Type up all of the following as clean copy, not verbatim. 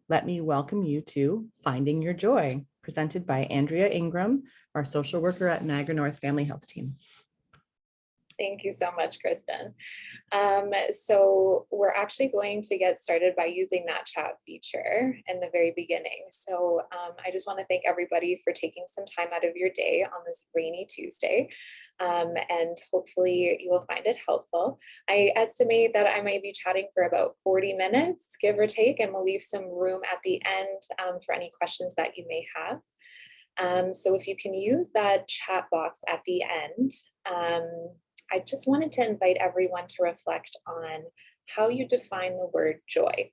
let me welcome you to Finding Your Joy, presented by Andrea Ingraham, our social worker at Niagara North Family Health Team. Thank you so much, Kristen. So we're actually going to get started by using that chat feature in the very beginning. So I just want to thank everybody for taking some time out of your day on this rainy Tuesday. And hopefully you will find it helpful. I estimate that I might be chatting for about 40 minutes, give or take, and we'll leave some room at the end for any questions that you may have. So if you can use that chat box at the end, I just wanted to invite everyone to reflect on how you define the word joy.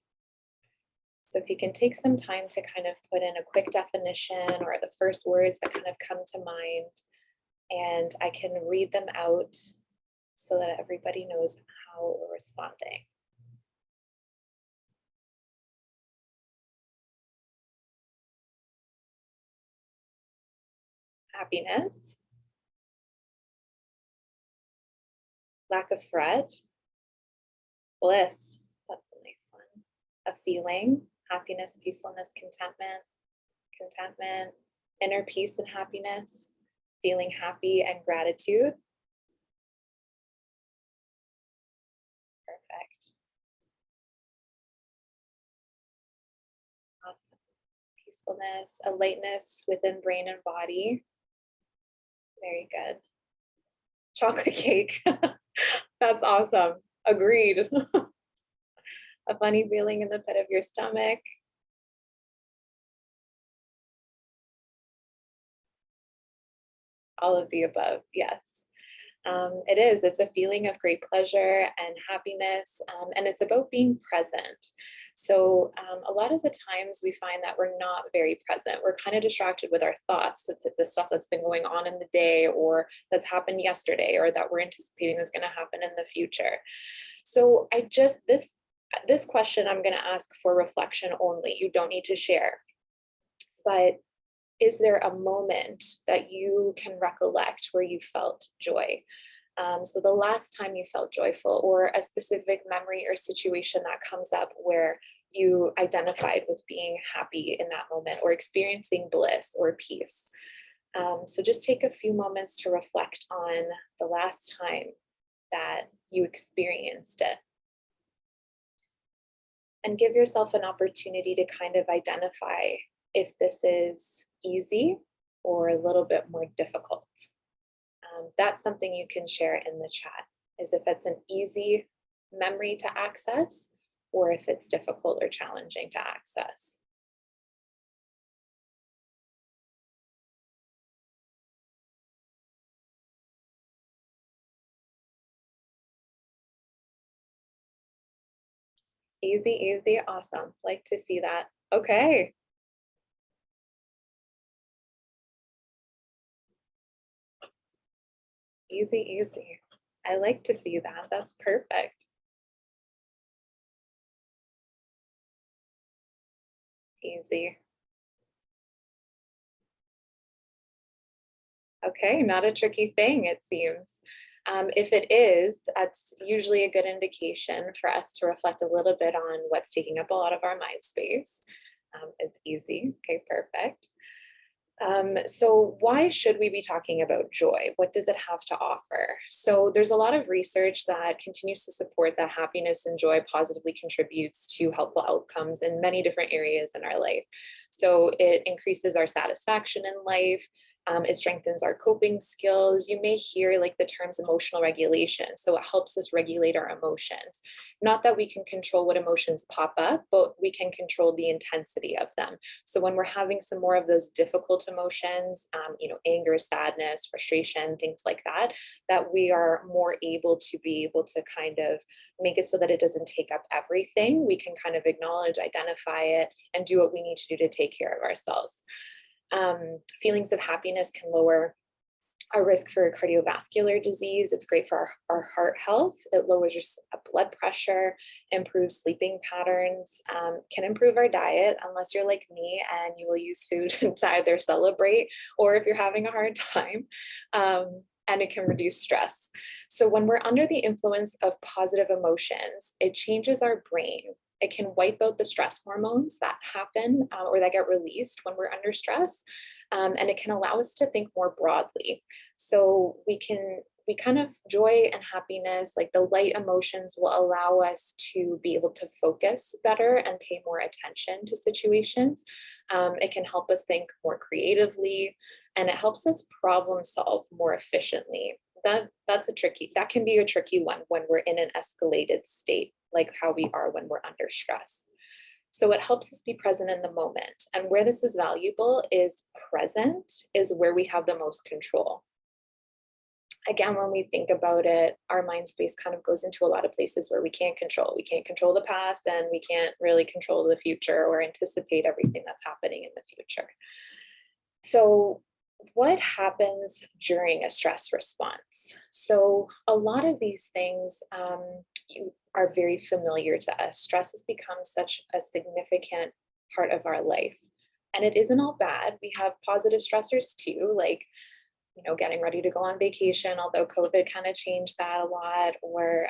So if you can take some time to kind of put in a quick definition or the first words that kind of come to mind, and I can read them out so that everybody knows how we're responding. Happiness. Lack of threat. Bliss. That's a nice one. A feeling. Happiness, peacefulness, contentment. Contentment. Inner peace and happiness. Feeling happy and gratitude. Perfect. Awesome. Peacefulness, a lightness within brain and body. Very good. Chocolate cake. That's awesome. Agreed. A funny feeling in the pit of your stomach. All of the above, yes. It is. It's a feeling of great pleasure and happiness, and it's about being present. So a lot of the times we find that we're not very present. We're kind of distracted with our thoughts, the stuff that's been going on in the day or that's happened yesterday or that we're anticipating is going to happen in the future. So this question I'm going to ask for reflection only. You don't need to share. But is there a moment that you can recollect where you felt joy? So the last time you felt joyful, or a specific memory or situation that comes up where you identified with being happy in that moment or experiencing bliss or peace. So just take a few moments to reflect on the last time that you experienced it. And give yourself an opportunity to kind of identify if this is easy or a little bit more difficult. That's something you can share in the chat, is if it's an easy memory to access or if it's difficult or challenging to access. Easy, easy, awesome. Like to see that. Okay. Easy, easy. I like to see that. That's perfect. Easy. Okay, not a tricky thing, it seems. If it is, that's usually a good indication for us to reflect a little bit on what's taking up a lot of our mind space. It's easy. Okay, perfect. So why should we be talking about joy? What does it have to offer? So there's a lot of research that continues to support that happiness and joy positively contributes to helpful outcomes in many different areas in our life. So it increases our satisfaction in life. It strengthens our coping skills. You may hear like the terms emotional regulation. So it helps us regulate our emotions. Not that we can control what emotions pop up, but we can control the intensity of them. So when we're having some more of those difficult emotions, anger, sadness, frustration, things like that, that we are more able to kind of make it so that it doesn't take up everything. We can kind of acknowledge, identify it, and do what we need to do to take care of ourselves. Feelings of happiness can lower our risk for cardiovascular disease. It's great for our heart health. It lowers your blood pressure, improves sleeping patterns, can improve our diet, unless you're like me and you will use food to either celebrate or if you're having a hard time. And it can reduce stress. So when we're under the influence of positive emotions, it changes our brain. It can wipe out the stress hormones that happen or that get released when we're under stress. And it can allow us to think more broadly. So we kind of joy and happiness, like the light emotions, will allow us to be able to focus better and pay more attention to situations. It can help us think more creatively, and it helps us problem solve more efficiently. That can be a tricky one when we're in an escalated state, like how we are when we're under stress. So it helps us be present in the moment. And where this is valuable is present is where we have the most control. Again, when we think about it, our mind space kind of goes into a lot of places where we can't control. We can't control the past, and we can't really control the future or anticipate everything that's happening in the future. So what happens during a stress response? So a lot of these things are very familiar to us. Stress has become such a significant part of our life. And it isn't all bad. We have positive stressors too, like getting ready to go on vacation, although COVID kind of changed that a lot, or,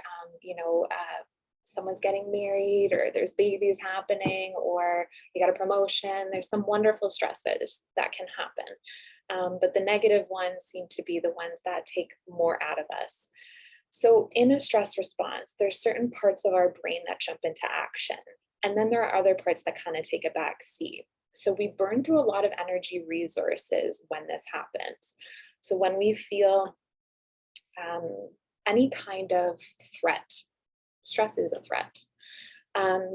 someone's getting married, or there's babies happening, or you got a promotion. There's some wonderful stresses that can happen. But the negative ones seem to be the ones that take more out of us. So in a stress response, there's certain parts of our brain that jump into action. And then there are other parts that kind of take a back seat. So we burn through a lot of energy resources when this happens. So when we feel any kind of threat, stress is a threat.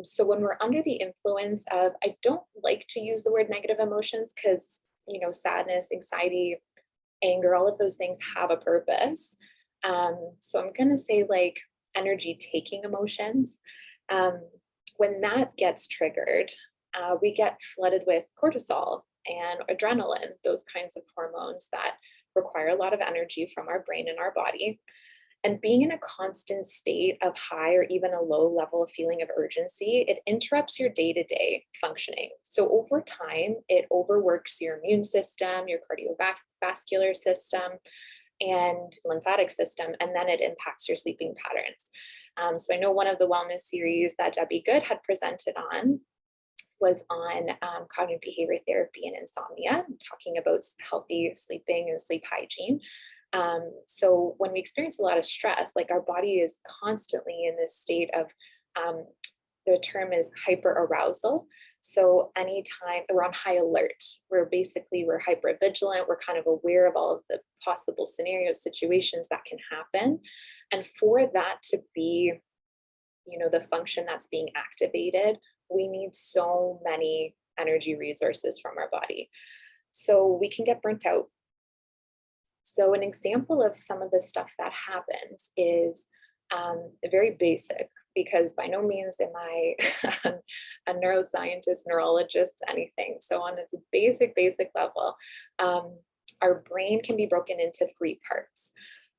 So when we're under the influence of, I don't like to use the word negative emotions because, sadness, anxiety, anger, all of those things have a purpose. So I'm going to say like energy taking emotions. When that gets triggered, we get flooded with cortisol and adrenaline, those kinds of hormones that require a lot of energy from our brain and our body. And being in a constant state of high or even a low level of feeling of urgency, it interrupts your day-to-day functioning. So over time, it overworks your immune system, your cardiovascular system, and lymphatic system, and then it impacts your sleeping patterns. So I know one of the wellness series that Debbie Good had presented on was on cognitive behavior therapy and insomnia, talking about healthy sleeping and sleep hygiene. So when we experience a lot of stress, like our body is constantly in this state of, the term is hyperarousal. So anytime we're on high alert, we're hyper vigilant. We're kind of aware of all of the possible scenarios, situations that can happen. And for that to be, the function that's being activated, we need so many energy resources from our body. So we can get burnt out. So an example of some of the stuff that happens is very basic, because by no means am I a neuroscientist, neurologist, anything. So on this basic level, our brain can be broken into 3 parts.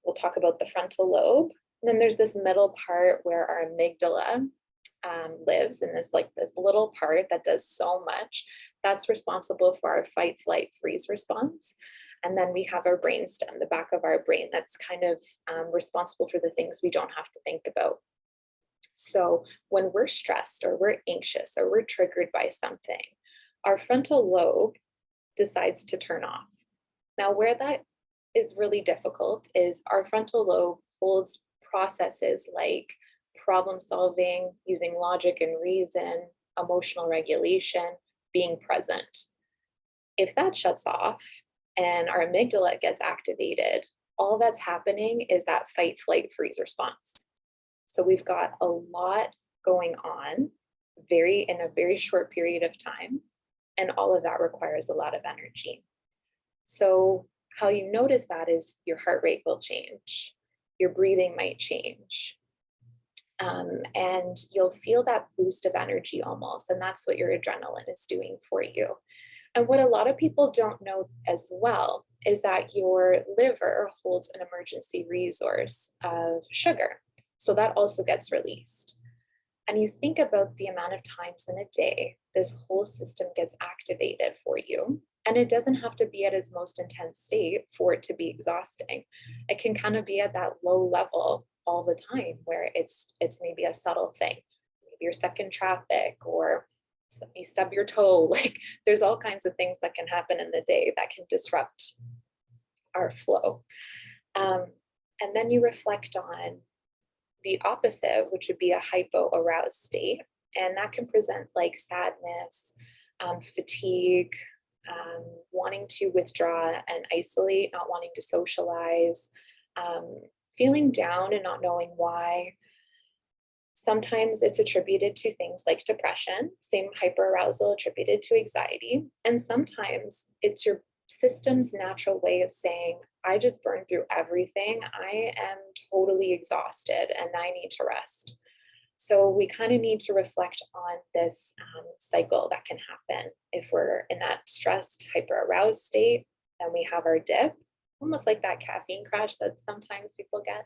We'll talk about the frontal lobe. And then there's this middle part where our amygdala lives, in this little part that does so much. That's responsible for our fight, flight, freeze response. And then we have our brainstem, the back of our brain, that's kind of responsible for the things we don't have to think about. So when we're stressed or we're anxious or we're triggered by something, our frontal lobe decides to turn off. Now, where that is really difficult is our frontal lobe holds processes like problem solving, using logic and reason, emotional regulation, being present. If that shuts off and our amygdala gets activated, all that's happening is that fight, flight, freeze response. So we've got a lot going on in a very short period of time, and all of that requires a lot of energy. So how you notice that is your heart rate will change, your breathing might change, and you'll feel that boost of energy almost, and that's what your adrenaline is doing for you. And what a lot of people don't know as well is that your liver holds an emergency resource of sugar. So that also gets released. And you think about the amount of times in a day this whole system gets activated for you. And it doesn't have to be at its most intense state for it to be exhausting. It can kind of be at that low level all the time where it's maybe a subtle thing. you're stuck in traffic, or you stub your toe. Like there's all kinds of things that can happen in the day that can disrupt our flow. And then you reflect on the opposite, which would be a hypo-aroused state. And that can present like sadness, fatigue, wanting to withdraw and isolate, not wanting to socialize, feeling down and not knowing why. Sometimes it's attributed to things like depression, same hyperarousal attributed to anxiety. And sometimes it's your system's natural way of saying, I just burned through everything. I am totally exhausted and I need to rest. So we kind of need to reflect on this cycle that can happen. If we're in that stressed, hyperaroused state, then we have our dip, almost like that caffeine crash that sometimes people get.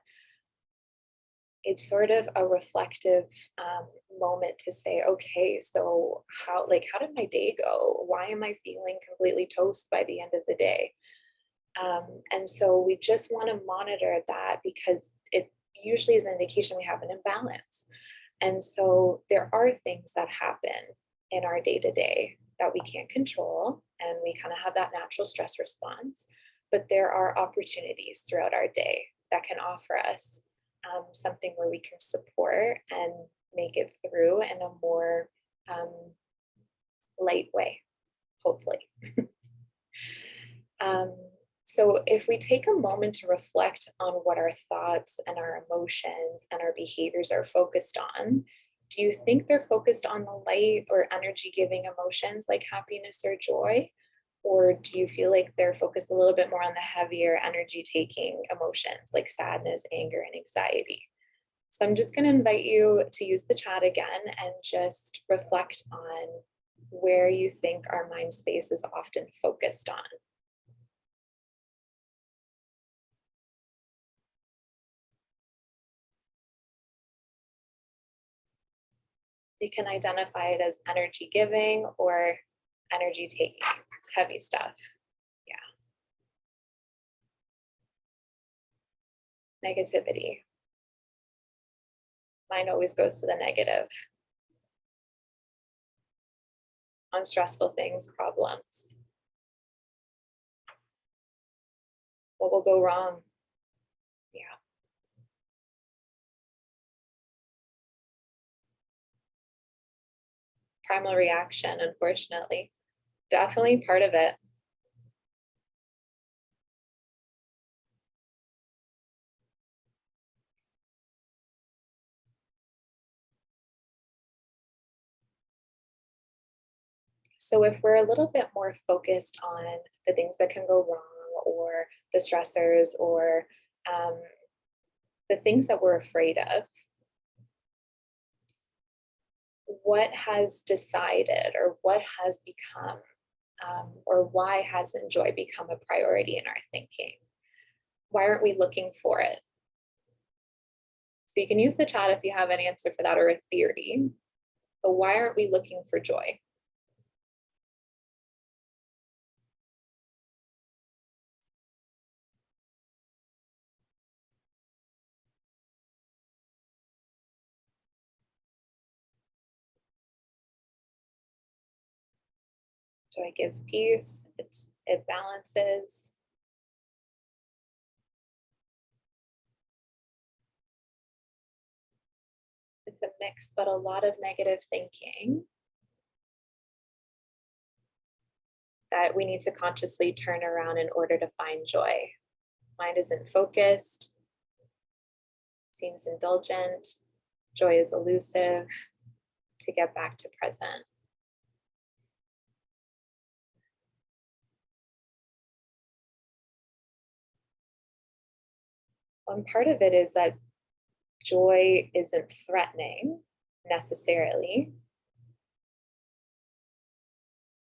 It's sort of a reflective moment to say, okay, so how did my day go? Why am I feeling completely toast by the end of the day? And so we just want to monitor that, because it usually is an indication we have an imbalance. And so there are things that happen in our day-to-day that we can't control, and we kind of have that natural stress response, but there are opportunities throughout our day that can offer us something where we can support and make it through in a more light way, hopefully. So if we take a moment to reflect on what our thoughts and our emotions and our behaviors are focused on, do you think they're focused on the light or energy-giving emotions like happiness or joy? Or do you feel like they're focused a little bit more on the heavier energy-taking emotions like sadness, anger, and anxiety? So I'm just going to invite you to use the chat again and just reflect on where you think our mind space is often focused on. You can identify it as energy giving or energy taking, heavy stuff. Yeah. Negativity. Mind always goes to the negative. On stressful things, problems. What will go wrong? Yeah. Primal reaction, unfortunately. Definitely part of it. So if we're a little bit more focused on the things that can go wrong, or the stressors, or the things that we're afraid of, what has decided, or what has become, or why hasn't joy become a priority in our thinking? Why aren't we looking for it? So you can use the chat if you have an answer for that, or a theory, but why aren't we looking for joy? Joy gives peace, it balances. It's a mix, but a lot of negative thinking that we need to consciously turn around in order to find joy. Mind isn't focused, seems indulgent, joy is elusive, to get back to present. One part of it is that joy isn't threatening necessarily.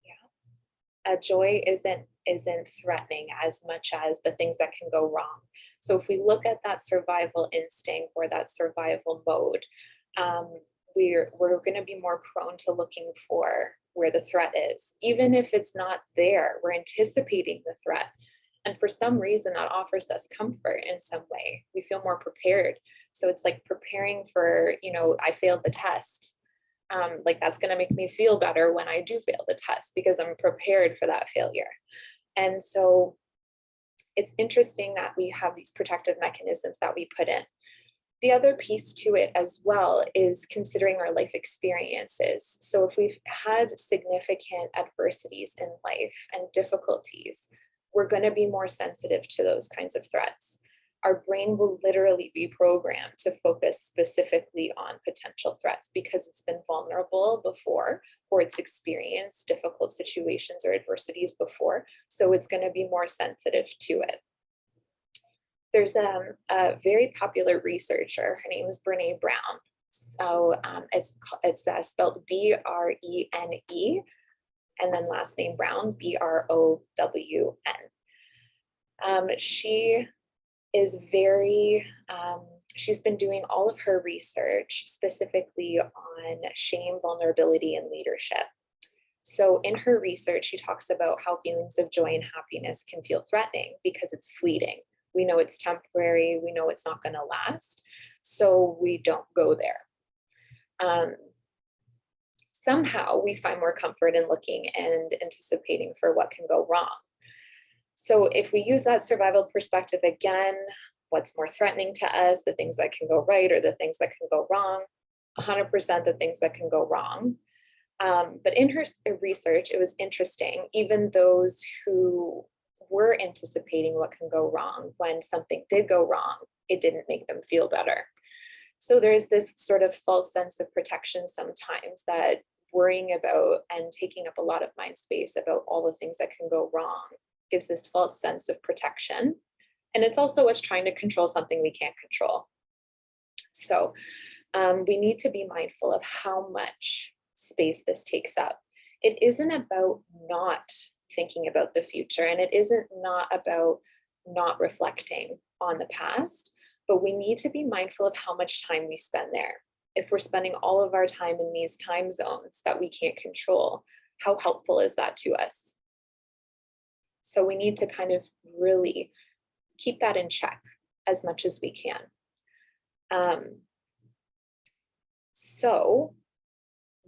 Yeah. Joy isn't threatening as much as the things that can go wrong. So if we look at that survival instinct or that survival mode, we're going to be more prone to looking for where the threat is. Even if it's not there, we're anticipating the threat. And for some reason that offers us comfort in some way. We feel more prepared. So it's like preparing for, I failed the test. Like that's going to make me feel better when I do fail the test because I'm prepared for that failure. And so it's interesting that we have these protective mechanisms that we put in. The other piece to it as well is considering our life experiences. So if we've had significant adversities in life and difficulties, we're going to be more sensitive to those kinds of threats. Our brain will literally be programmed to focus specifically on potential threats because it's been vulnerable before, or it's experienced difficult situations or adversities before. So it's going to be more sensitive to it. There's a very popular researcher. Her name is Rene Brown. So it's spelled B-R-E-N-E, and then last name Brown, B-R-O-W-N. She is very, she's been doing all of her research specifically on shame, vulnerability, and leadership. So in her research, she talks about how feelings of joy and happiness can feel threatening because it's fleeting. We know it's temporary. We know it's not going to last. So we don't go there. Somehow we find more comfort in looking and anticipating for what can go wrong. So if we use that survival perspective again, what's more threatening to us, the things that can go right or the things that can go wrong? 100% the things that can go wrong. But in her research, it was interesting, even those who were anticipating what can go wrong, when something did go wrong, it didn't make them feel better. So there's this sort of false sense of protection sometimes, that worrying about and taking up a lot of mind space about all the things that can go wrong gives this false sense of protection. And it's also us trying to control something we can't control. So we need to be mindful of how much space this takes up. It isn't about not thinking about the future, and it isn't not about not reflecting on the past, but we need to be mindful of how much time we spend there. If we're spending all of our time in these time zones that we can't control, how helpful is that to us? So we need to kind of really keep that in check as much as we can. So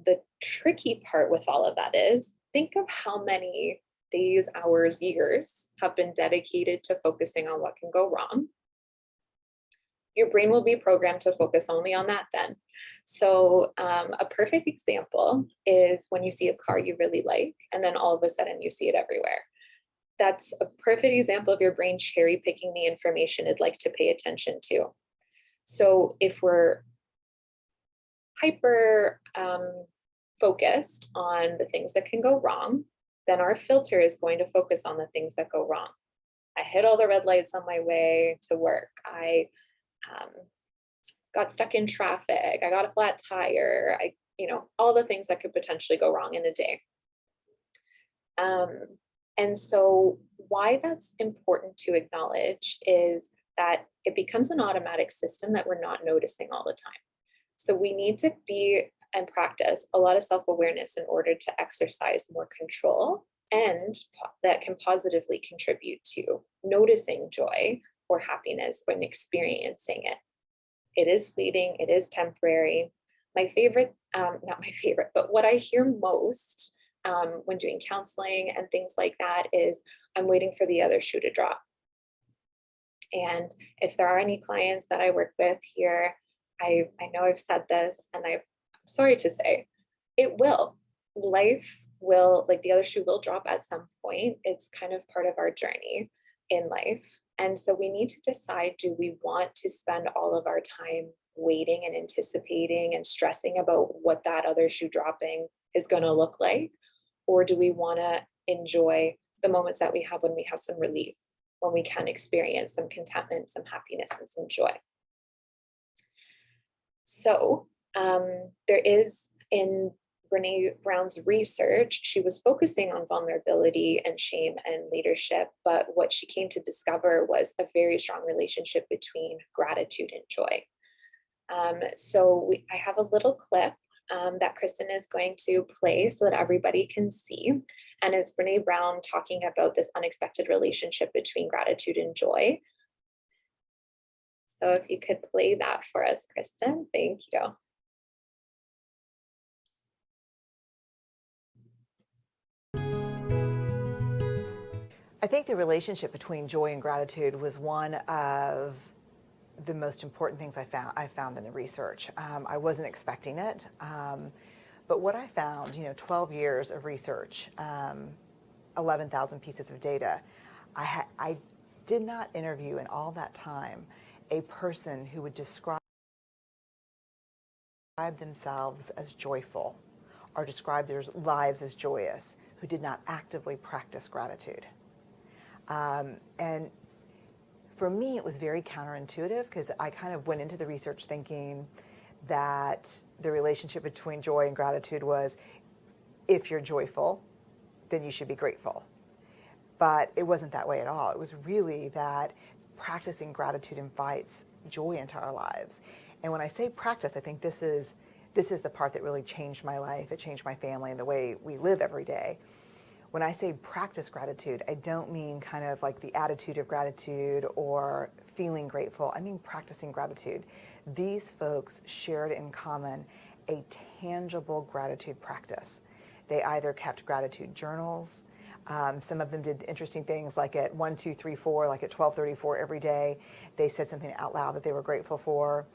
the tricky part with all of that is, think of how many days, hours, years have been dedicated to focusing on what can go wrong. Your brain will be programmed to focus only on that then. So a perfect example is when you see a car you really like, and then all of a sudden you see it everywhere. That's a perfect example of your brain cherry picking the information it'd like to pay attention to. So if we're hyper focused on the things that can go wrong, then our filter is going to focus on the things that go wrong. I hit all the red lights on my way to work. I got stuck in traffic. I got a flat tire. All the things that could potentially go wrong in a day. And so why that's important to acknowledge is that it becomes an automatic system that we're not noticing all the time. So we need to be and practice a lot of self-awareness in order to exercise more control, and that can positively contribute to noticing joy or happiness when experiencing it. It is fleeting, it is temporary. My favorite, not my favorite, but what I hear most when doing counseling and things like that is, I'm waiting for the other shoe to drop. And if there are any clients that I work with here, I know I've said this, and I'm sorry to say, it will. Life will, like the other shoe will drop at some point. It's kind of part of our journey in life. And so we need to decide, do we want to spend all of our time waiting and anticipating and stressing about what that other shoe dropping is going to look like? Or do we want to enjoy the moments that we have when we have some relief, when we can experience some contentment, some happiness, and some joy? So there is, in Rene Brown's research, she was focusing on vulnerability and shame and leadership, but what she came to discover was a very strong relationship between gratitude and joy. I have a little clip that Kristen is going to play so that everybody can see. And it's Rene Brown talking about this unexpected relationship between gratitude and joy. So if you could play that for us, Kristen, thank you. I think the relationship between joy and gratitude was one of the most important things I found in the research. I wasn't expecting it, but what I found, 12 years of research, 11,000 pieces of data, I did not interview in all that time a person who would describe themselves as joyful or describe their lives as joyous who did not actively practice gratitude. And for me, it was very counterintuitive because I kind of went into the research thinking that the relationship between joy and gratitude was, if you're joyful, then you should be grateful. But it wasn't that way at all. It was really that practicing gratitude invites joy into our lives. And when I say practice, I think this is the part that really changed my life. It changed my family and the way we live every day. When I say practice gratitude, I don't mean kind of like the attitude of gratitude or feeling grateful. I mean practicing gratitude. These folks shared in common a tangible gratitude practice. They either kept gratitude journals. Some of them did interesting things like at 1, 2, 3, 4, like at 12:34 every day, they said something out loud that they were grateful for.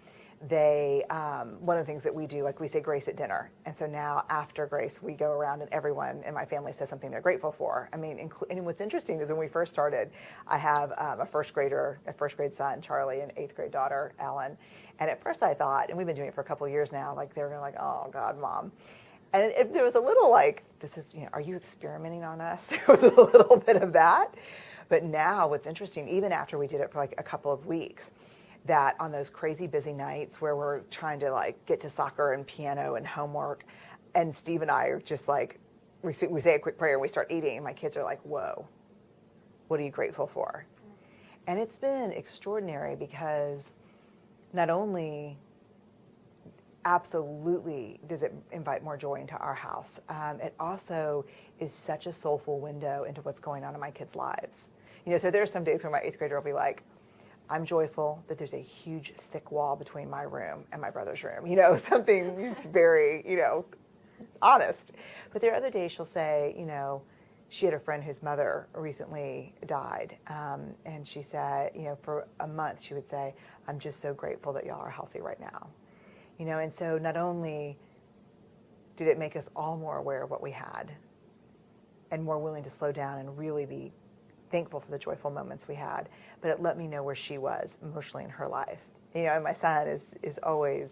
They, one of the things that we do, like we say grace at dinner. And so now after grace, we go around and everyone in my family says something they're grateful for. I mean, and what's interesting is when we first started, I have a first grade son, Charlie, and 8th grade daughter, Ellen. And at first I thought, and we've been doing it for a couple of years now, like they're going to like, oh God, Mom. And there was a little like, this is, are you experimenting on us? There was a little bit of that. But now what's interesting, even after we did it for like a couple of weeks, that on those crazy busy nights where we're trying to like get to soccer and piano and homework, and Steve and I are just like, we say a quick prayer and we start eating, and my kids are like, whoa, what are you grateful for? And it's been extraordinary because not only absolutely does it invite more joy into our house, it also is such a soulful window into what's going on in my kids' lives. So there are some days where my 8th grader will be like, I'm joyful that there's a huge thick wall between my room and my brother's room, something just very, honest. But there are other days she'll say, she had a friend whose mother recently died. And she said, for a month she would say, I'm just so grateful that y'all are healthy right now. And so not only did it make us all more aware of what we had and more willing to slow down and really be thankful for the joyful moments we had, but it let me know where she was emotionally in her life. And my son is always,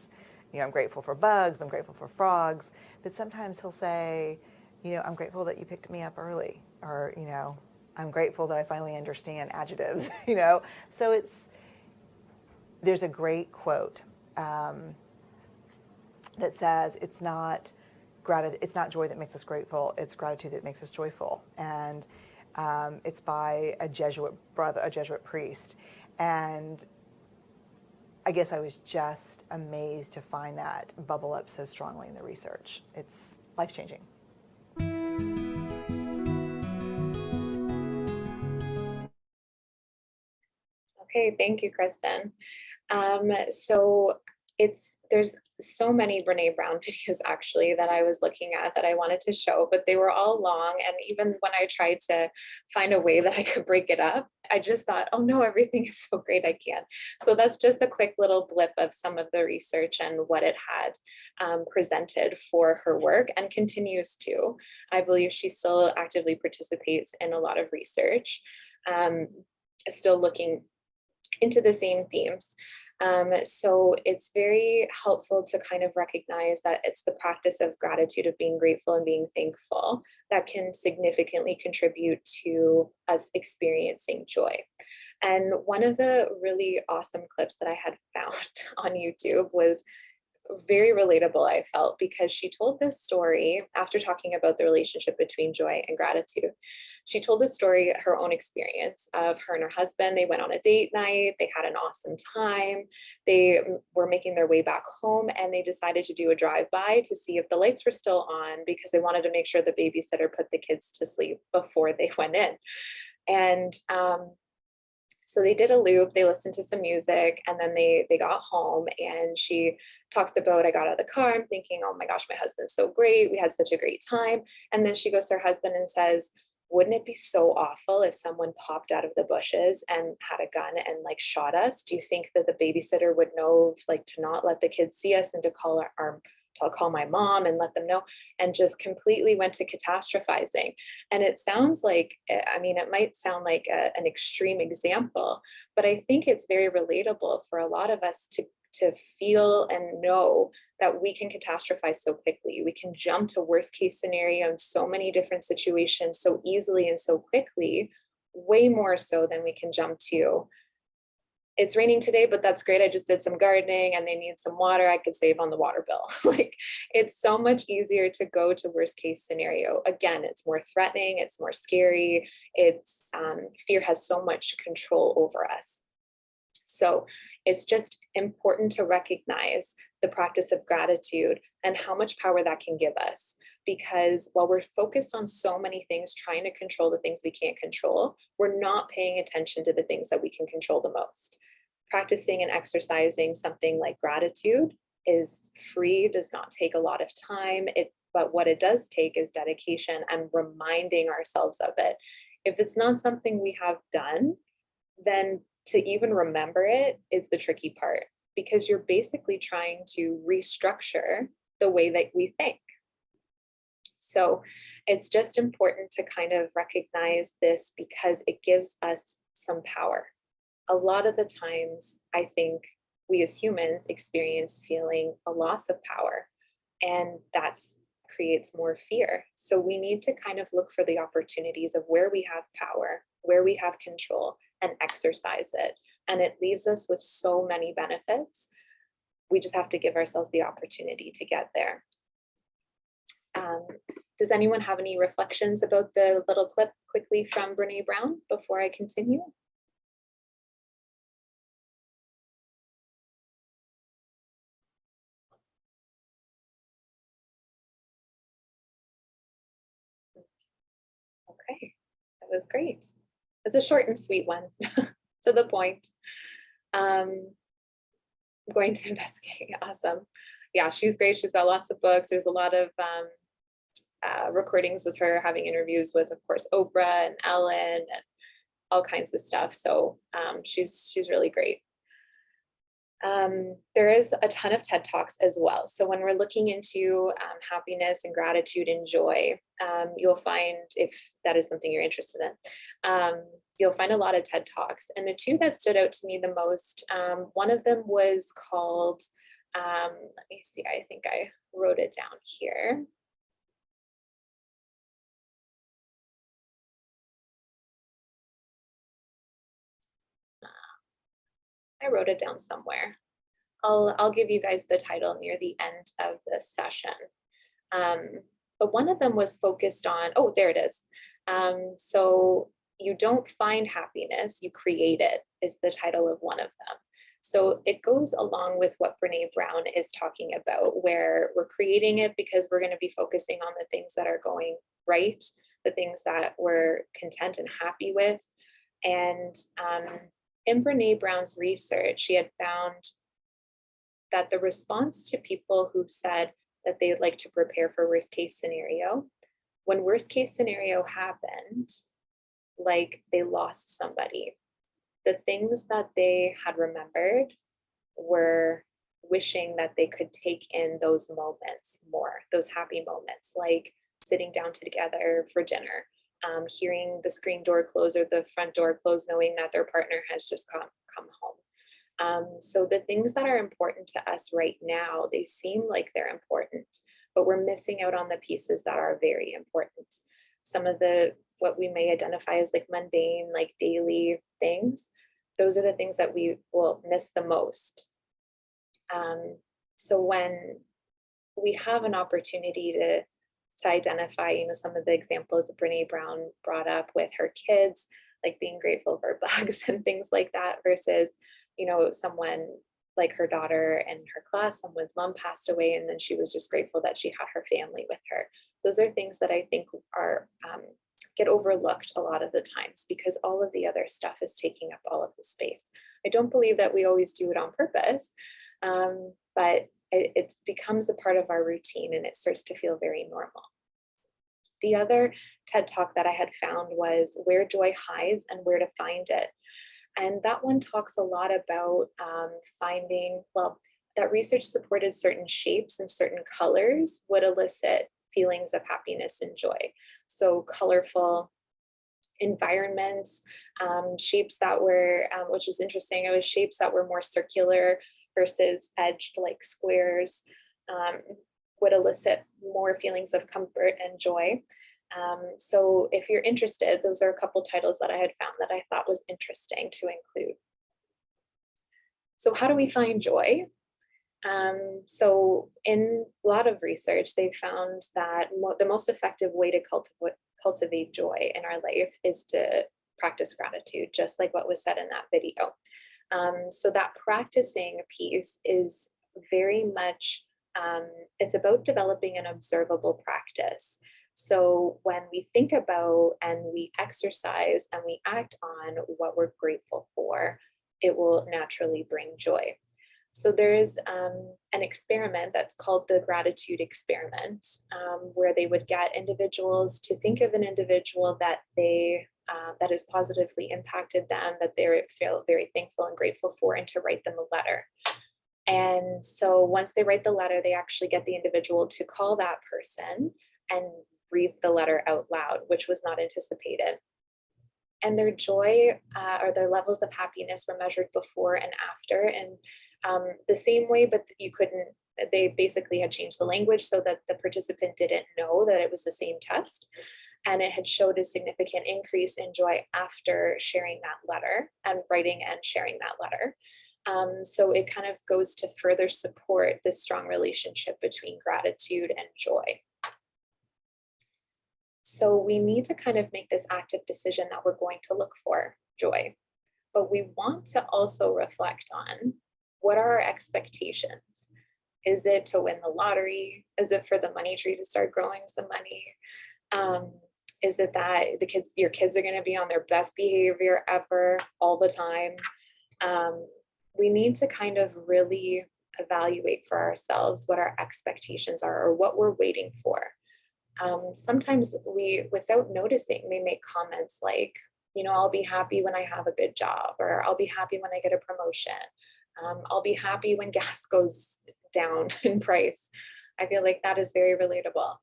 I'm grateful for bugs, I'm grateful for frogs, but sometimes he'll say, I'm grateful that you picked me up early, or, I'm grateful that I finally understand adjectives, So there's a great quote that says, it's not joy that makes us grateful, it's gratitude that makes us joyful. And it's by a Jesuit priest. And I guess I was just amazed to find that bubble up so strongly in the research. It's life-changing. Okay, thank you, Kristen. So there's so many Rene Brown videos actually that I was looking at that I wanted to show, but they were all long. And even when I tried to find a way that I could break it up, I just thought, oh no, everything is so great, I can't. So that's just a quick little blip of some of the research and what it had presented for her work, and continues to. I believe she still actively participates in a lot of research, still looking into the same themes. So it's very helpful to kind of recognize that it's the practice of gratitude, of being grateful and being thankful, that can significantly contribute to us experiencing joy. And one of the really awesome clips that I had found on YouTube was very relatable, I felt, because she told this story after talking about the relationship between joy and gratitude. She told the story, her own experience of her and her husband. They went on a date night. They had an awesome time. They were making their way back home, and they decided to do a drive-by to see if the lights were still on, because they wanted to make sure the babysitter put the kids to sleep before they went in. And so they did a loop, they listened to some music, and then they got home, and she talks about, I got out of the car, I'm thinking, oh my gosh, my husband's so great. We had such a great time. And then she goes to her husband and says, wouldn't it be so awful if someone popped out of the bushes and had a gun and like shot us? Do you think that the babysitter would know like to not let the kids see us and to call to call my mom and let them know, and just completely went to catastrophizing? And it sounds like, I mean, it might sound like an extreme example, but I think it's very relatable for a lot of us to feel and know that we can catastrophize so quickly. We can jump to worst case scenario in so many different situations so easily and so quickly, way more so than we can jump to, it's raining today, but that's great. I just did some gardening and they need some water. I could save on the water bill. Like, it's so much easier to go to worst case scenario. Again, it's more threatening. It's more scary. It's fear has so much control over us. So it's just important to recognize the practice of gratitude and how much power that can give us. Because while we're focused on so many things, trying to control the things we can't control, we're not paying attention to the things that we can control the most. Practicing and exercising something like gratitude is free, does not take a lot of time. But what it does take is dedication and reminding ourselves of it. If it's not something we have done, then to even remember it is the tricky part, because you're basically trying to restructure the way that we think. So it's just important to kind of recognize this, because it gives us some power. A lot of the times, I think we as humans experience feeling a loss of power, and that creates more fear. So we need to kind of look for the opportunities of where we have power, where we have control, and exercise it. And it leaves us with so many benefits. We just have to give ourselves the opportunity to get there. Does anyone have any reflections about the little clip quickly from Rene Brown before I continue? Okay, that was great. It's a short and sweet one, to the point. I'm going to investigate. Awesome. Yeah, she's great. She's got lots of books. There's a lot of recordings with her, having interviews with, of course, Oprah and Ellen and all kinds of stuff. So she's really great. There is a ton of TED Talks as well. So when we're looking into happiness and gratitude and joy, you'll find, if that is something you're interested in, you'll find a lot of TED Talks. And the two that stood out to me the most, one of them was called, let me see, I think I wrote it down here. I wrote it down somewhere. I'll give you guys the title near the end of this session. But one of them was focused on, oh, there it is. So you don't find happiness, you create it, is the title of one of them. So it goes along with what Rene Brown is talking about, where we're creating it because we're going to be focusing on the things that are going right, the things that we're content and happy with. And in Rene Brown's research, she had found that the response to people who said that they'd like to prepare for worst case scenario, when worst case scenario happened, like they lost somebody, the things that they had remembered were wishing that they could take in those moments more, those happy moments, like sitting down together for dinner, hearing the screen door close or the front door close, knowing that their partner has just come home. So the things that are important to us right now, they seem like they're important, but we're missing out on the pieces that are very important. Some of what we may identify as like mundane, like daily things, those are the things that we will miss the most. So when we have an opportunity to identify, some of the examples that Rene Brown brought up with her kids, like being grateful for bugs and things like that, versus, someone like her daughter in her class, someone's mom passed away, and then she was just grateful that she had her family with her. Those are things that I think are get overlooked a lot of the times, because all of the other stuff is taking up all of the space. I don't believe that we always do it on purpose, but it becomes a part of our routine and it starts to feel very normal. The other TED Talk that I had found was Where Joy Hides and Where to Find It. And that one talks a lot about finding, well, that research supported certain shapes and certain colors would elicit feelings of happiness and joy. So colorful environments, shapes that were, which is interesting, it was shapes that were more circular versus edged like squares, would elicit more feelings of comfort and joy. So if you're interested, those are a couple titles that I had found that I thought was interesting to include. So how do we find joy? So in a lot of research, they've found that the most effective way to cultivate joy in our life is to practice gratitude, just like what was said in that video. So that practicing piece is very much, it's about developing an observable practice. So when we think about and we exercise and we act on what we're grateful for, it will naturally bring joy. So there is an experiment that's called the gratitude experiment, where they would get individuals to think of an individual that that has positively impacted them, that they feel very thankful and grateful for, and to write them a letter. And so once they write the letter, they actually get the individual to call that person and read the letter out loud, which was not anticipated. And their joy or their levels of happiness were measured before and after, and the same way, but they basically had changed the language so that the participant didn't know that it was the same test. And it had showed a significant increase in joy after sharing that letter and writing and sharing that letter. So it kind of goes to further support this strong relationship between gratitude and joy. So we need to kind of make this active decision that we're going to look for joy, but we want to also reflect on what are our expectations. Is it to win the lottery? Is it for the money tree to start growing some money? Is it that your kids are going to be on their best behavior ever all the time? We need to kind of really evaluate for ourselves what our expectations are or what we're waiting for. Sometimes we, without noticing, we make comments like, I'll be happy when I have a good job, or I'll be happy when I get a promotion. I'll be happy when gas goes down in price. I feel like that is very relatable.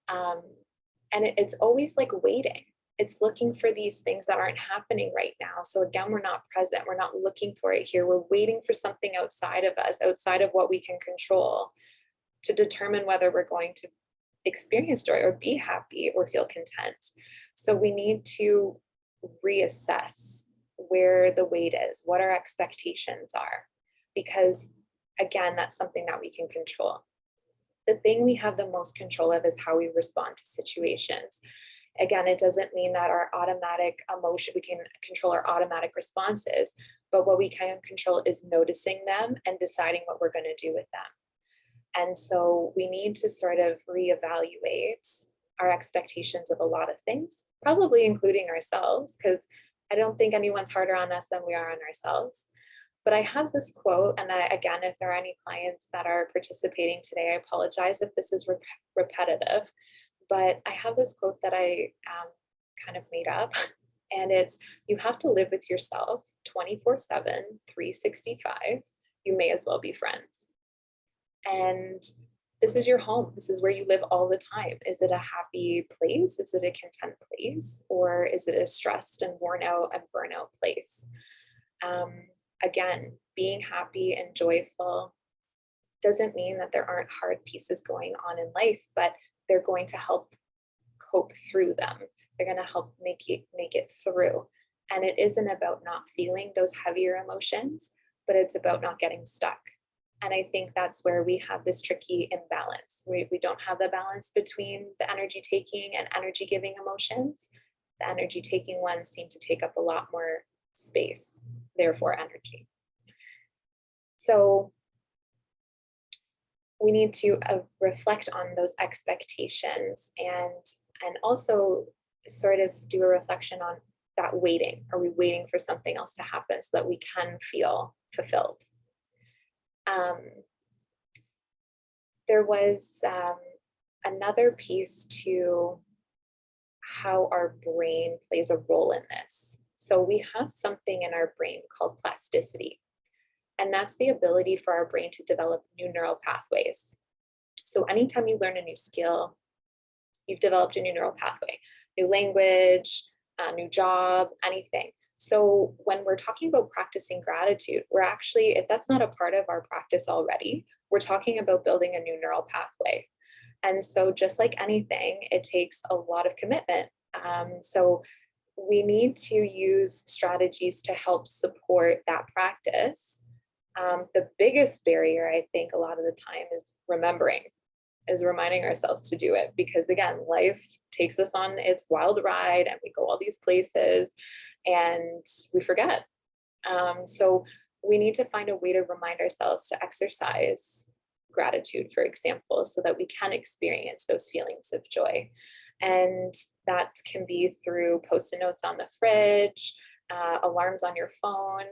And it's always like waiting. It's looking for these things that aren't happening right now. So again, we're not present. We're not looking for it here. We're waiting for something outside of us, outside of what we can control, to determine whether we're going to experience joy or be happy or feel content. So we need to reassess where the wait is, what our expectations are, because again, that's something that we can control. The thing we have the most control of is how we respond to situations. Again, it doesn't mean that our automatic emotion, we can control our automatic responses, but what we can control is noticing them and deciding what we're going to do with them. And so we need to sort of reevaluate our expectations of a lot of things, probably including ourselves, because I don't think anyone's harder on us than we are on ourselves. But I have this quote, and again, if there are any clients that are participating today, I apologize if this is repetitive, but I have this quote that I kind of made up, and it's, you have to live with yourself 24/7, 365. You may as well be friends. And this is your home. This is where you live all the time. Is it a happy place? Is it a content place? Or is it a stressed and worn out and burnout place? Again, being happy and joyful doesn't mean that there aren't hard pieces going on in life, but they're going to help cope through them. They're going to help make it through. And it isn't about not feeling those heavier emotions, but it's about not getting stuck. And I think that's where we have this tricky imbalance. We don't have the balance between the energy taking and energy giving emotions. The energy taking ones seem to take up a lot more space, therefore energy. So we need to reflect on those expectations and also sort of do a reflection on that waiting. Are we waiting for something else to happen so that we can feel fulfilled? There was another piece to how our brain plays a role in this. So we have something in our brain called plasticity, and that's the ability for our brain to develop new neural pathways. So anytime you learn a new skill, you've developed a new neural pathway, new language, a new job, anything. So when we're talking about practicing gratitude, we're actually, if that's not a part of our practice already, we're talking about building a new neural pathway. And so just like anything, it takes a lot of commitment. So we need to use strategies to help support that practice. The biggest barrier, I think, a lot of the time is reminding ourselves to do it, because again, life takes us on its wild ride and we go all these places and we forget. So we need to find a way to remind ourselves to exercise gratitude, for example, so that we can experience those feelings of joy. And that can be through post-it notes on the fridge, alarms on your phone,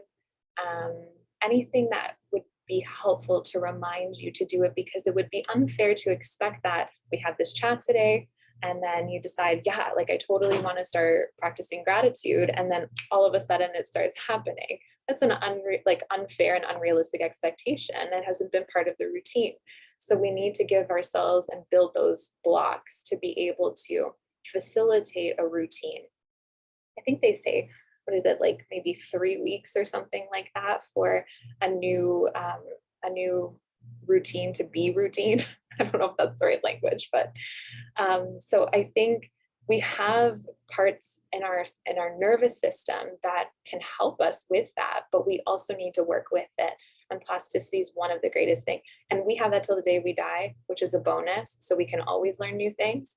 anything that would be helpful to remind you to do it, because it would be unfair to expect that we have this chat today and then you decide, yeah, like I totally want to start practicing gratitude, and then all of a sudden it starts happening. That's an unfair and unrealistic expectation that hasn't been part of the routine. So we need to give ourselves and build those blocks to be able to facilitate a routine. I think they say, what is it, like maybe 3 weeks or something like that for a new routine to be routine. I don't know if that's the right language, but so I think we have parts in our nervous system that can help us with that, but we also need to work with it. And plasticity is one of the greatest things. And we have that till the day we die, which is a bonus. So we can always learn new things.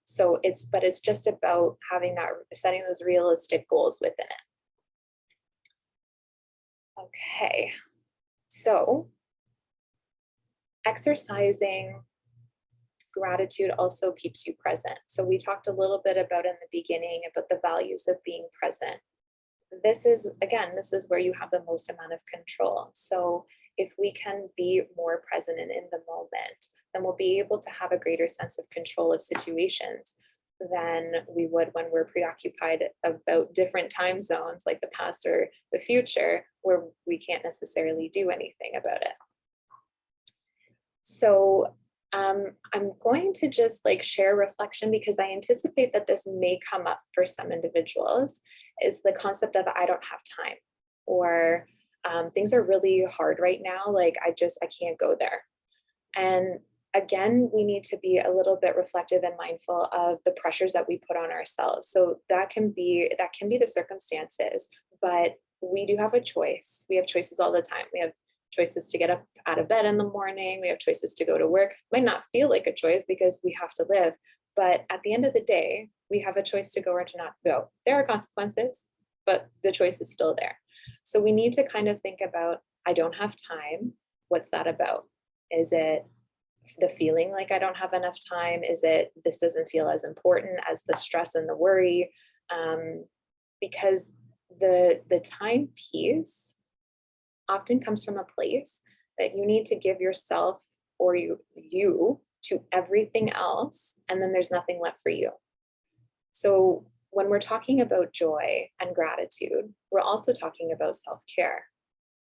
So it's just about setting those realistic goals within it. Okay, so exercising gratitude also keeps you present. So we talked a little bit about in the beginning about the values of being present. This is where you have the most amount of control. So if we can be more present and in the moment, then we'll be able to have a greater sense of control of situations than we would when we're preoccupied about different time zones, like the past or the future, where we can't necessarily do anything about it. So I'm going to just share reflection, because I anticipate that this may come up for some individuals, is the concept of I don't have time, or things are really hard right now. I can't go there. And again, we need to be a little bit reflective and mindful of the pressures that we put on ourselves. So that can be the circumstances, but we do have a choice. We have choices all the time. We have choices to get up out of bed in the morning. We have choices to go to work. It might not feel like a choice because we have to live, but at the end of the day, we have a choice to go or to not go. There are consequences, but the choice is still there. So we need to kind of think about, I don't have time. What's that about? Is it the feeling like I don't have enough time? Is it this doesn't feel as important as the stress and the worry? Because the time piece often comes from a place that you need to give yourself or you to everything else, and then there's nothing left for you. So when we're talking about joy and gratitude, we're also talking about self-care.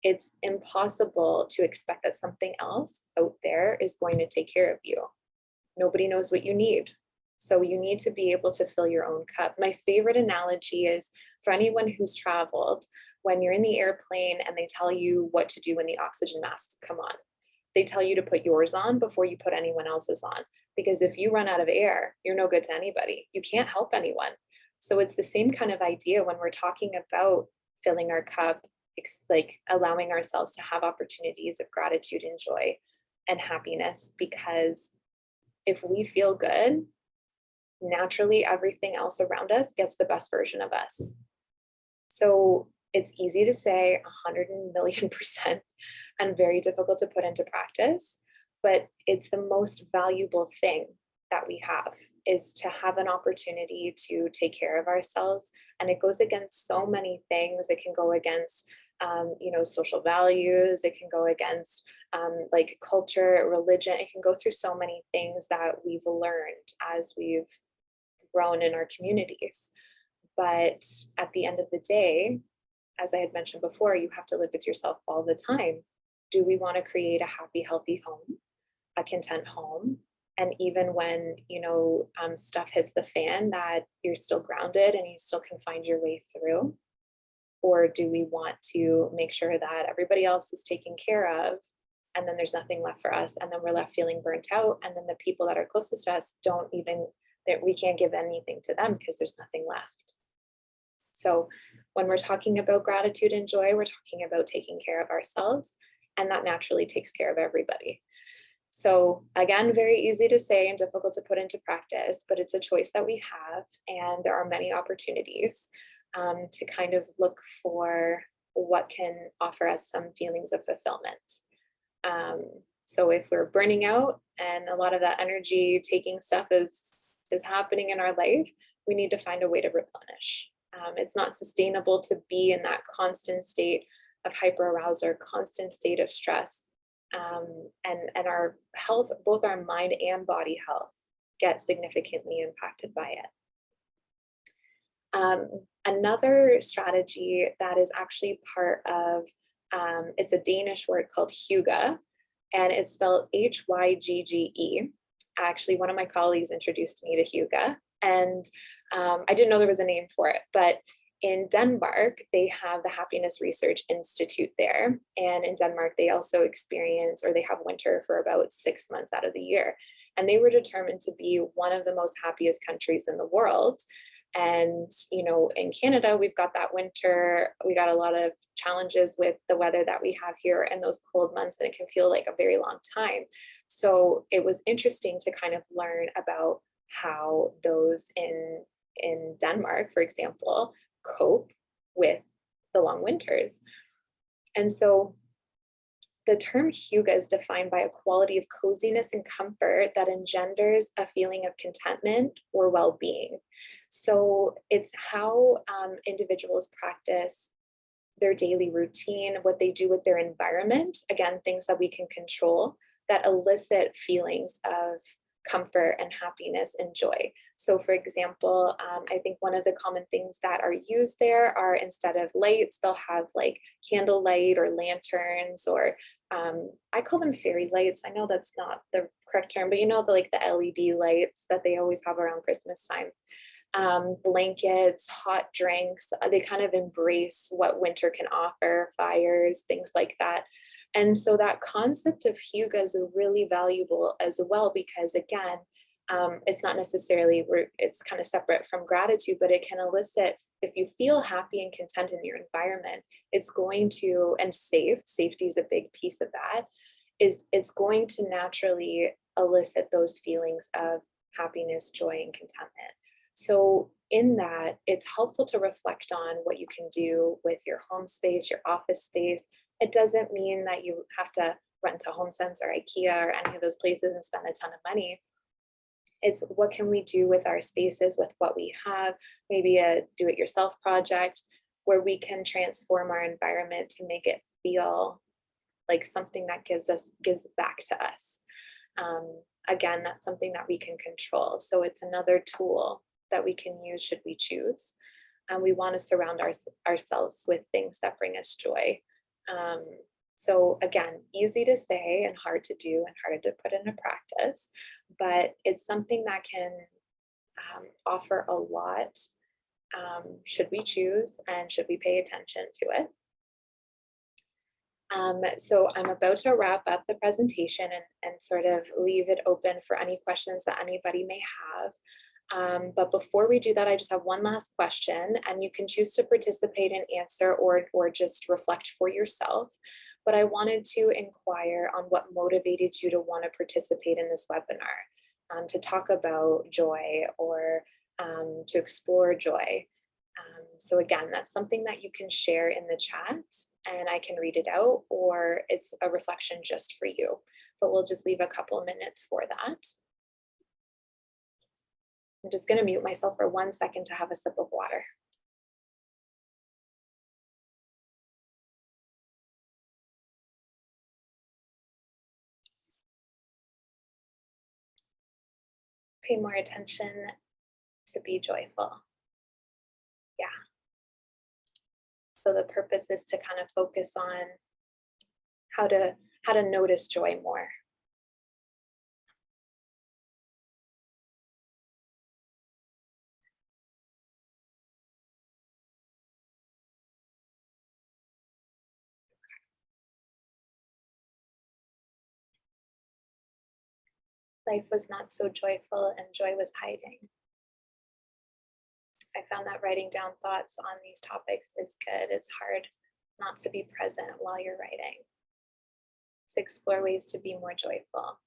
It's impossible to expect that something else out there is going to take care of you. Nobody knows what you need. So you need to be able to fill your own cup. My favorite analogy is for anyone who's traveled, when you're in the airplane and they tell you what to do when the oxygen masks come on. They tell you to put yours on before you put anyone else's on. Because if you run out of air, you're no good to anybody. You can't help anyone. So it's the same kind of idea when we're talking about filling our cup, allowing ourselves to have opportunities of gratitude and joy and happiness. Because if we feel good, naturally everything else around us gets the best version of us. So it's easy to say 100,000,000% and very difficult to put into practice, but it's the most valuable thing that we have, is to have an opportunity to take care of ourselves. And it goes against so many things. It can go against social values. It can go against culture, religion. It can go through so many things that we've learned as we've grown in our communities. But at the end of the day, as I had mentioned before, you have to live with yourself all the time. Do we want to create a happy, healthy home, a content home? And even when, stuff hits the fan, that you're still grounded and you still can find your way through? Or do we want to make sure that everybody else is taken care of, and then there's nothing left for us, and then we're left feeling burnt out, and then the people that are closest to us we can't give anything to them because there's nothing left. So when we're talking about gratitude and joy, we're talking about taking care of ourselves, and that naturally takes care of everybody. So again, very easy to say and difficult to put into practice, but it's a choice that we have, and there are many opportunities to kind of look for what can offer us some feelings of fulfillment. So if we're burning out and a lot of that energy taking stuff is happening in our life, we need to find a way to replenish. It's not sustainable to be in that constant state of hyperarousal, constant state of stress. And our health, both our mind and body health, get significantly impacted by it. Another strategy that is actually part of, it's a Danish word called Hyuga, and it's spelled Hygge. Actually, one of my colleagues introduced me to Hyuga, and I didn't know there was a name for it, but in Denmark, they have the Happiness Research Institute there. And in Denmark, they also they have winter for about 6 months out of the year. And they were determined to be one of the most happiest countries in the world. And, in Canada, we've got that winter, we got a lot of challenges with the weather that we have here and those cold months, and it can feel like a very long time. So it was interesting to kind of learn about how those in Denmark, for example, cope with the long winters. And so the term Hyuga is defined by a quality of coziness and comfort that engenders a feeling of contentment or well-being. So it's how individuals practice their daily routine, what they do with their environment, again, things that we can control, that elicit feelings of comfort and happiness and joy. So for example, I think one of the common things that are used there are, instead of lights, they'll have like candlelight or lanterns, or I call them fairy lights. I know that's not the correct term, but the LED lights that they always have around Christmas time. Blankets, hot drinks, they kind of embrace what winter can offer, fires, things like that. And so that concept of Hyuga is really valuable as well, because again, it's not necessarily, it's kind of separate from gratitude, but it can elicit, if you feel happy and content in your environment, it's going to, and safety is a big piece of that, it's going to naturally elicit those feelings of happiness, joy, and contentment. So in that, it's helpful to reflect on what you can do with your home space, your office space. It doesn't mean that you have to rent a HomeSense or IKEA or any of those places and spend a ton of money. It's what can we do with our spaces, with what we have, maybe a do-it-yourself project where we can transform our environment to make it feel like something that gives back to us. Again, that's something that we can control. So it's another tool that we can use should we choose. And we want to surround ourselves with things that bring us joy. So again, easy to say and hard to do and harder to put into practice, but it's something that can offer a lot should we choose and should we pay attention to it. So I'm about to wrap up the presentation and sort of leave it open for any questions that anybody may have. But before we do that, I just have one last question, and you can choose to participate and answer or just reflect for yourself. But I wanted to inquire on what motivated you to want to participate in this webinar, to talk about joy or to explore joy. So again, that's something that you can share in the chat and I can read it out, or it's a reflection just for you, but we'll just leave a couple of minutes for that. I'm just going to mute myself for 1 second to have a sip of water. Pay more attention to be joyful. Yeah. So the purpose is to kind of focus on how to notice joy more. Life was not so joyful and joy was hiding. I found that writing down thoughts on these topics is good. It's hard not to be present while you're writing, to explore ways to be more joyful.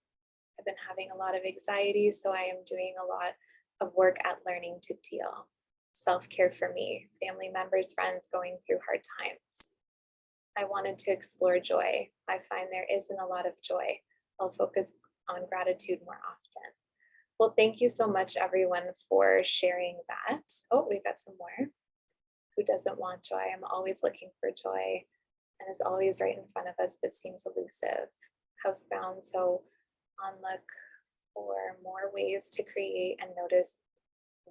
I've been having a lot of anxiety, so I am doing a lot of work at learning to deal. Self-care for me, family members, friends going through hard times. I wanted to explore joy. I find there isn't a lot of joy. I'll focus on gratitude more often. Well, thank you so much, everyone, for sharing that. Oh, we've got some more. Who doesn't want joy? I'm always looking for joy and is always right in front of us, but seems elusive. Housebound, so on look for more ways to create and notice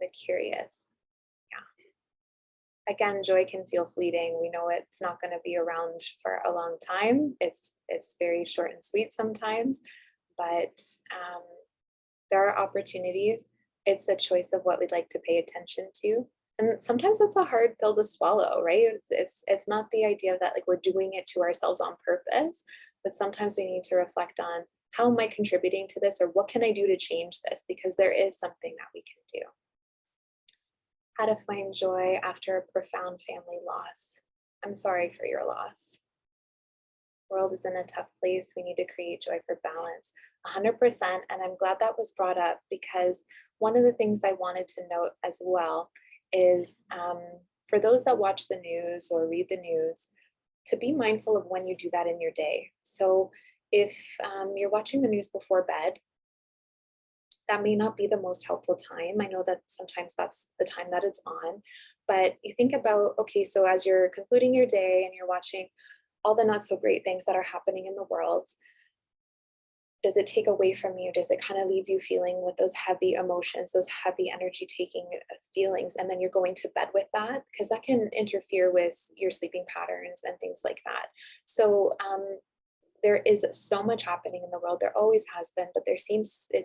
the curious. Yeah. Again, joy can feel fleeting. We know it's not going to be around for a long time. It's very short and sweet sometimes, but there are opportunities. It's a choice of what we'd like to pay attention to. And sometimes that's a hard pill to swallow, right? It's not the idea that like we're doing it to ourselves on purpose, but sometimes we need to reflect on how am I contributing to this, or what can I do to change this? Because there is something that we can do. How to find joy after a profound family loss. I'm sorry for your loss. The world is in a tough place. We need to create joy for balance. 100%. And I'm glad that was brought up, because one of the things I wanted to note as well is for those that watch the news or read the news, to be mindful of when you do that in your day. So if you're watching the news before bed, that may not be the most helpful time. I know that sometimes that's the time that it's on, but you think about, okay, so as you're concluding your day and you're watching all the not so great things that are happening in the world, does it take away from you? Does it kind of leave you feeling with those heavy emotions, those heavy energy taking feelings, and then you're going to bed with that? Because that can interfere with your sleeping patterns and things like that. So there is so much happening in the world. There always has been, but it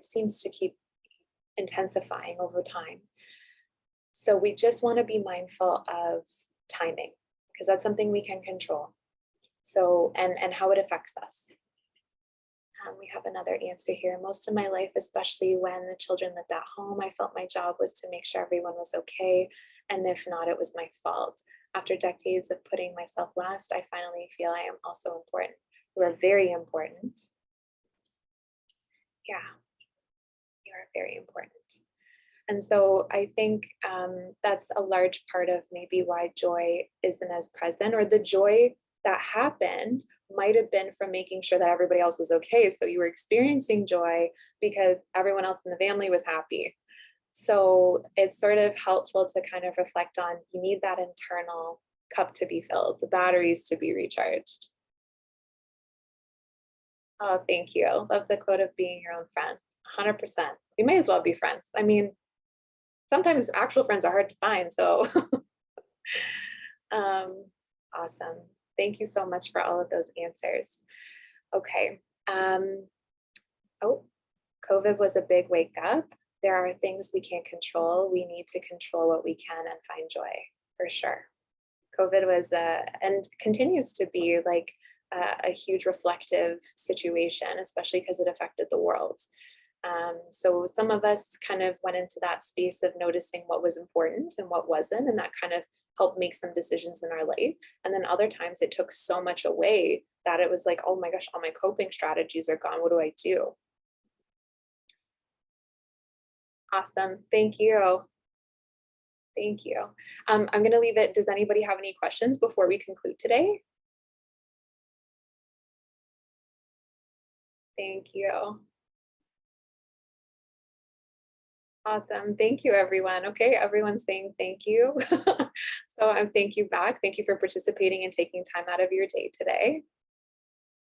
seems to keep intensifying over time. So we just want to be mindful of timing, because that's something we can control. So, and how it affects us. We have another answer here. Most of my life, especially when the children lived at home, I felt my job was to make sure everyone was okay. And if not, it was my fault. After decades of putting myself last, I finally feel I am also important. You are very important. Yeah, you are very important. And so I think that's a large part of maybe why joy isn't as present, or the joy that happened might have been from making sure that everybody else was okay. So you were experiencing joy because everyone else in the family was happy. So it's sort of helpful to kind of reflect on, you need that internal cup to be filled, the batteries to be recharged. Oh, thank you. Love the quote of being your own friend. 100%. We may as well be friends. I mean, sometimes actual friends are hard to find. So awesome. Thank you so much for all of those answers. Okay. Oh, COVID was a big wake up. There are things we can't control. We need to control what we can and find joy, for sure. COVID was and continues to be like a huge reflective situation, especially because it affected the world. So some of us kind of went into that space of noticing what was important and what wasn't, and that kind of helped make some decisions in our life. And then other times it took so much away that it was like, oh my gosh, all my coping strategies are gone. What do I do? Awesome. Thank you. Thank you. I'm going to leave it. Does anybody have any questions before we conclude today? Thank you. Awesome. Thank you, everyone. Okay, everyone's saying thank you. So thank you back. Thank you for participating and taking time out of your day today.